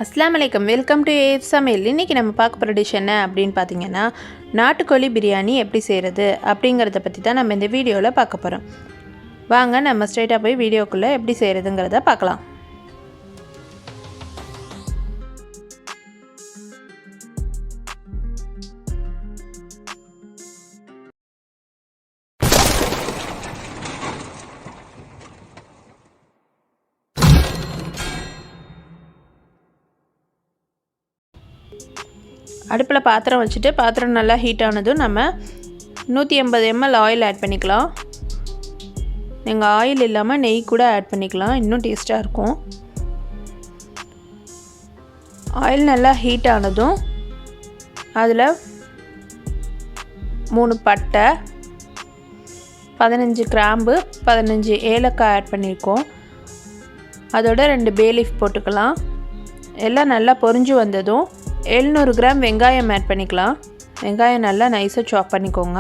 அஸ்ஸலாமு அலைக்கும். Welcome to ஏஃப் சமையல். இன்றைக்கி நம்ம பார்க்க போகிற டிஷ் என்ன அப்படின்னு பார்த்தீங்கன்னா, நாட்டுக்கோழி பிரியாணி எப்படி செய்கிறது அப்படிங்கிறத பற்றி தான் நம்ம இந்த வீடியோவில் பார்க்க போகிறோம். வாங்க நம்ம ஸ்ட்ரைட்டாக போய் வீடியோக்குள்ளே எப்படி செய்கிறதுங்கிறத பார்க்கலாம். அடுப்பில் பாத்திரம் வச்சுட்டு பாத்திரம் நல்லா ஹீட் ஆனதும் நம்ம 180 ml ஆயில் ஆட் பண்ணிக்கலாம். நீங்கள் ஆயில் இல்லாமல் நெய் கூட ஆட் பண்ணிக்கலாம், இன்னும் டேஸ்ட்டாக இருக்கும். ஆயில் நல்லா ஹீட் ஆனதும் அதில் 3 பட்டை, 15 கிராம்பு, 15 ஏலக்காய் ஆட் பண்ணியிருக்கோம். அதோட 2 பே லீஃப் போட்டுக்கலாம். எல்லாம் நல்லா பொரிஞ்சு வந்ததும் 700 கிராம் வெங்காயம் ஆட் பண்ணிக்கலாம். வெங்காயம் நல்லா நைஸாக சாப் பண்ணிக்கோங்க.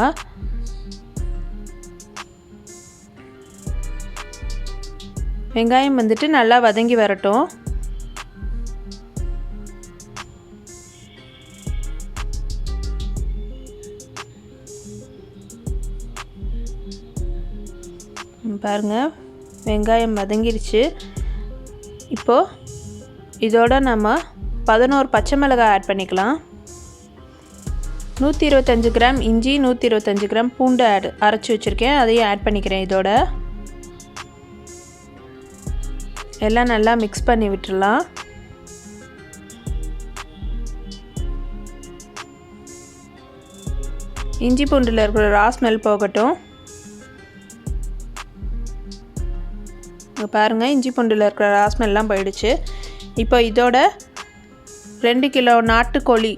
வெங்காயம் வந்துட்டு நல்லா வதங்கி வரட்டும். பாருங்கள், வெங்காயம் வதங்கிருச்சு. இப்போது இதோட நம்ம 11 பச்சை மிளகாய் ஆட் பண்ணிக்கலாம். 125 கிராம் இஞ்சி, 125 கிராம் பூண்டு அரைச்சி வச்சுருக்கேன், அதையும் ஆட் பண்ணிக்கிறேன். இதோட எல்லாம் நல்லா மிக்ஸ் பண்ணி விட்டுடலாம். இஞ்சி பூண்டில் இருக்கிற ரா ஸ்மெல் போகட்டும். பாருங்கள், இஞ்சி பூண்டில் இருக்கிற ரா ஸ்மெல்லாம் போயிடுச்சு. இப்போ இதோட 2 கிலோ நாட்டுக்கோழி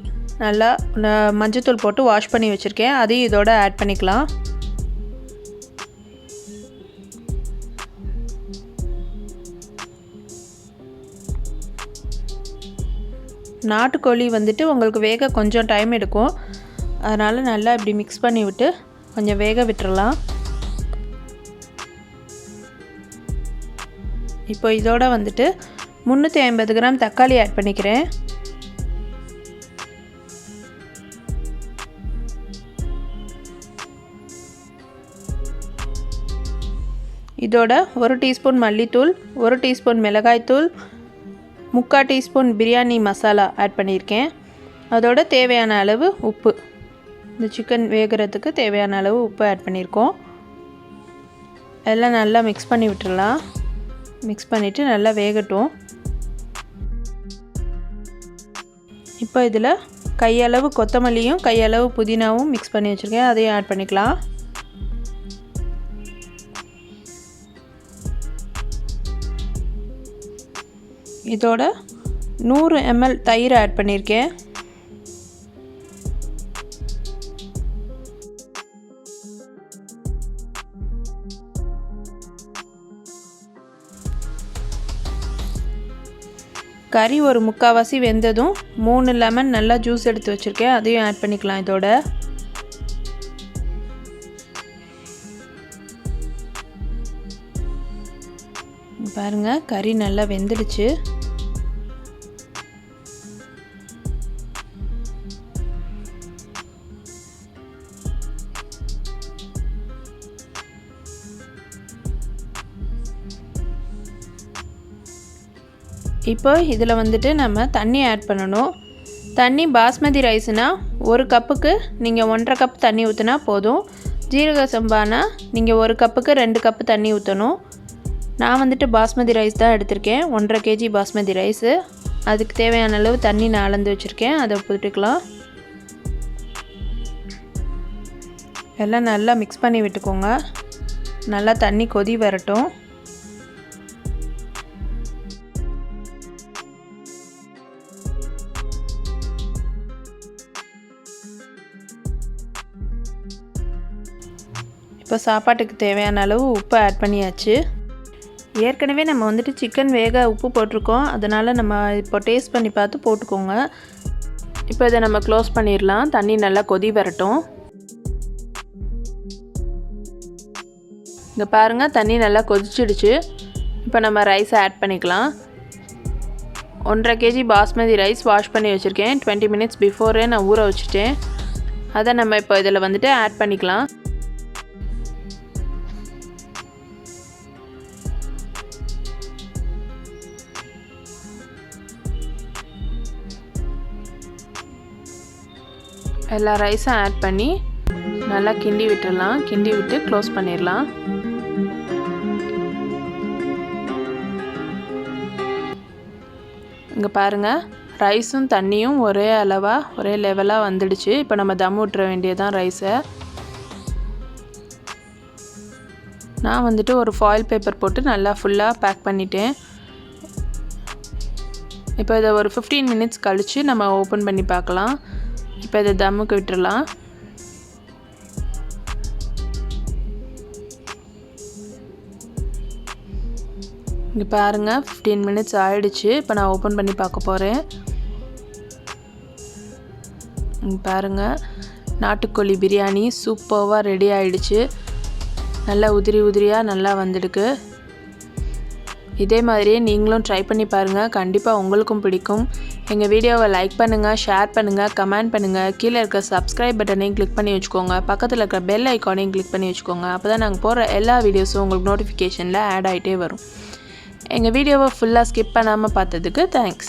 நல்லா மஞ்சத்தூள் போட்டு வாஷ் பண்ணி வச்சுருக்கேன், அதையும் இதோட ஆட் பண்ணிக்கலாம். நாட்டுக்கோழி வந்துட்டு உங்களுக்கு வேக கொஞ்சம் டைம் எடுக்கும், அதனால் நல்லா இப்படி மிக்ஸ் பண்ணி விட்டு கொஞ்சம் வேக விட்டுறலாம். இப்போ இதோட வந்துட்டு 350 கிராம் தக்காளி ஆட் பண்ணிக்கிறேன். இதோட 1 டீஸ்பூன் மல்லித்தூள், 1 டீஸ்பூன் மிளகாய்த்தூள், 3/4 டீஸ்பூன் பிரியாணி மசாலா ஆட் பண்ணியிருக்கேன். அதோட தேவையான அளவு உப்பு, இந்த சிக்கன் வேகிறதுக்கு தேவையான அளவு உப்பு ஆட் பண்ணியிருக்கோம். எல்லாம் நல்லா மிக்ஸ் பண்ணி விட்டுடலாம். மிக்ஸ் பண்ணிவிட்டு நல்லா வேகட்டும். இப்போ இதில் கையளவு கொத்தமல்லியும் கையளவு புதினாவும் மிக்ஸ் பண்ணி வச்சுருக்கேன், அதையும் ஆட் பண்ணிக்கலாம். இதோட 100 ml தயிர் ஆட் பண்ணியிருக்கேன். கறி ஒரு 3/4 வெந்ததும் 3 லெமன் நல்லா ஜூஸ் எடுத்து வச்சுருக்கேன், அதையும் ஆட் பண்ணிக்கலாம். இதோட பாருங்கள், கறி நல்லா வெந்துடுச்சு. இப்போ இதில் வந்துட்டு நம்ம தண்ணி ஆட் பண்ணணும். தண்ணி பாஸ்மதி ரைஸ்னால் 1 கப்புக்கு நீங்கள் 1.5 கப் தண்ணி ஊற்றினா போதும். ஜீரக சம்பானா நீங்கள் 1 கப்புக்கு 2 கப்பு தண்ணி ஊற்றணும். நான் வந்துட்டு பாஸ்மதி ரைஸ் தான் எடுத்திருக்கேன், 1.5 kg பாஸ்மதி ரைஸு. அதுக்கு தேவையான அளவு தண்ணி நான் அளந்து வச்சுருக்கேன், அதை போட்டுக்கலாம். எல்லாம் நல்லா மிக்ஸ் பண்ணி விட்டுக்கோங்க. நல்லா தண்ணி கொதி வரட்டும். இப்போ சாப்பாட்டுக்கு தேவையான அளவு உப்பு ஆட் பண்ணியாச்சு. ஏற்கனவே நம்ம வந்துட்டு சிக்கன் வேக உப்பு போட்டிருக்கோம், அதனால் நம்ம இப்போ டேஸ்ட் பண்ணி பார்த்து போட்டுக்கோங்க. இப்போ இதை நம்ம க்ளோஸ் பண்ணிடலாம். தண்ணி நல்லா கொதி வரட்டும். இங்கே பாருங்கள், தண்ணி நல்லா கொதிச்சிடுச்சு. இப்போ நம்ம ரைஸை ஆட் பண்ணிக்கலாம். 1.5 kg பாஸ்மதி ரைஸ் வாஷ் பண்ணி வச்சுருக்கேன். 20 minutes பிஃபோரே நான் ஊற வச்சுட்டேன். அதை நம்ம இப்போ இதில் வந்துட்டு ஆட் பண்ணிக்கலாம். எல்லா ரைஸும் ஆட் பண்ணி நல்லா கிண்டி விட்டுடலாம். கிண்டி விட்டு க்ளோஸ் பண்ணிடலாம். இங்கே பாருங்கள், ரைஸும் தண்ணியும் ஒரே அளவாக ஒரே லெவலாக வந்துடுச்சு. இப்போ நம்ம தம் விட்டுற வேண்டியதான் ரைஸை. நான் வந்துட்டு ஒரு ஃபாயில் பேப்பர் போட்டு நல்லா ஃபுல்லாக பேக் பண்ணிட்டேன். இப்போ இதை ஒரு 15 minutes கழித்து நம்ம ஓப்பன் பண்ணி பார்க்கலாம். இப்போ இதை தம்முக்கு விட்டுடலாம். இங்கே பாருங்கள், 15 minutes ஆகிடுச்சு. இப்போ நான் ஓப்பன் பண்ணி பார்க்க போகிறேன். இங்கே பாருங்கள், நாட்டுக்கோழி பிரியாணி சூப்பராக ரெடி ஆகிடுச்சு. நல்லா உதிரி உதிரியாக நல்லா வந்துடுக்கு. இதே மாதிரியே நீங்களும் ட்ரை பண்ணி பாருங்கள். கண்டிப்பாக உங்களுக்கும் பிடிக்கும். எங்கள் வீடியோவை லைக் பண்ணுங்கள், ஷேர் பண்ணுங்கள், கமெண்ட் பண்ணுங்கள். கீழே இருக்க சப்ஸ்கிரைப் பட்டனையும் கிளிக் பண்ணி வச்சுக்கோங்க. பக்கத்தில் இருக்கிற பெல் ஐக்கானையும் கிளிக் பண்ணி வச்சுக்கோங்க. அப்போ தான் நாங்கள் போடுற எல்லா வீடியோஸும் உங்களுக்கு நோட்டிஃபிகேஷனில் ஆட் ஆகிட்டே வரும். எங்கள் வீடியோவை ஃபுல்லாக ஸ்கிப் பண்ணாமல் பார்த்ததுக்கு தேங்க்ஸ்.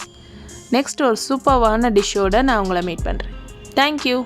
நெக்ஸ்ட் ஒரு சூப்பர்வான டிஷ்ஷோடு நான் உங்களை மீட் பண்ணுறேன். தேங்க்யூ.